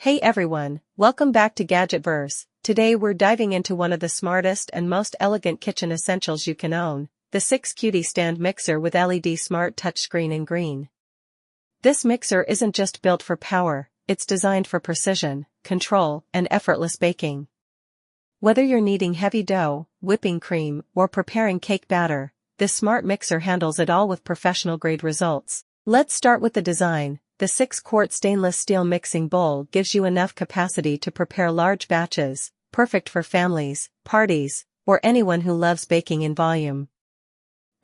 Hey everyone, welcome back to Gadgetverse. Today we're diving into one of the smartest and most elegant kitchen essentials you can own, the 6cutie stand mixer with LED smart touchscreen in green. This mixer isn't just built for power, it's designed for precision, control, and effortless baking. Whether you're kneading heavy dough, whipping cream, or preparing cake batter, this smart mixer handles it all with professional-grade results. Let's start with the design. The 6-quart stainless steel mixing bowl gives you enough capacity to prepare large batches, perfect for families, parties, or anyone who loves baking in volume.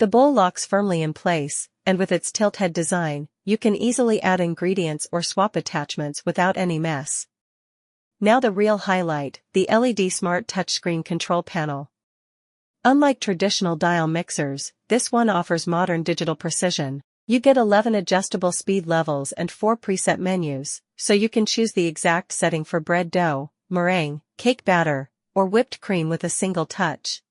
The bowl locks firmly in place, and with its tilt head design, you can easily add ingredients or swap attachments without any mess. Now the real highlight, the LED Smart Touchscreen Control Panel. Unlike traditional dial mixers, this one offers modern digital precision. You get 11 adjustable speed levels and 4 preset menus, so you can choose the exact setting for bread dough, meringue, cake batter, or whipped cream with a single touch.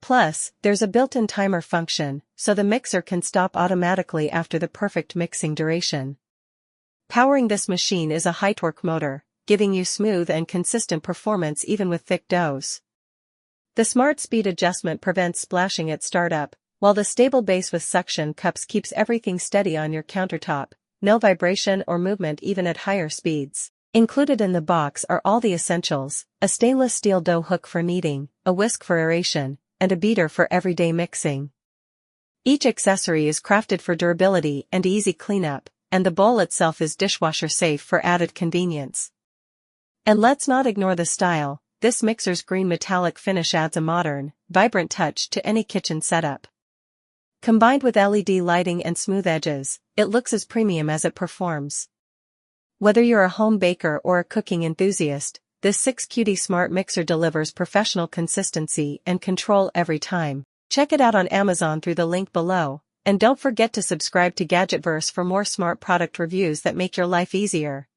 Plus, there's a built-in timer function, so the mixer can stop automatically after the perfect mixing duration. Powering this machine is a high-torque motor, giving you smooth and consistent performance even with thick doughs. The smart speed adjustment prevents splashing at startup, while the stable base with suction cups keeps everything steady on your countertop, no vibration or movement even at higher speeds. Included in the box are all the essentials: a stainless steel dough hook for kneading, a whisk for aeration, and a beater for everyday mixing. Each accessory is crafted for durability and easy cleanup, and the bowl itself is dishwasher-safe for added convenience. And let's not ignore the style. This mixer's green metallic finish adds a modern, vibrant touch to any kitchen setup. Combined with LED lighting and smooth edges, it looks as premium as it performs. Whether you're a home baker or a cooking enthusiast, this 6cutie smart mixer delivers professional consistency and control every time. Check it out on Amazon through the link below, and don't forget to subscribe to Gadgetverse for more smart product reviews that make your life easier.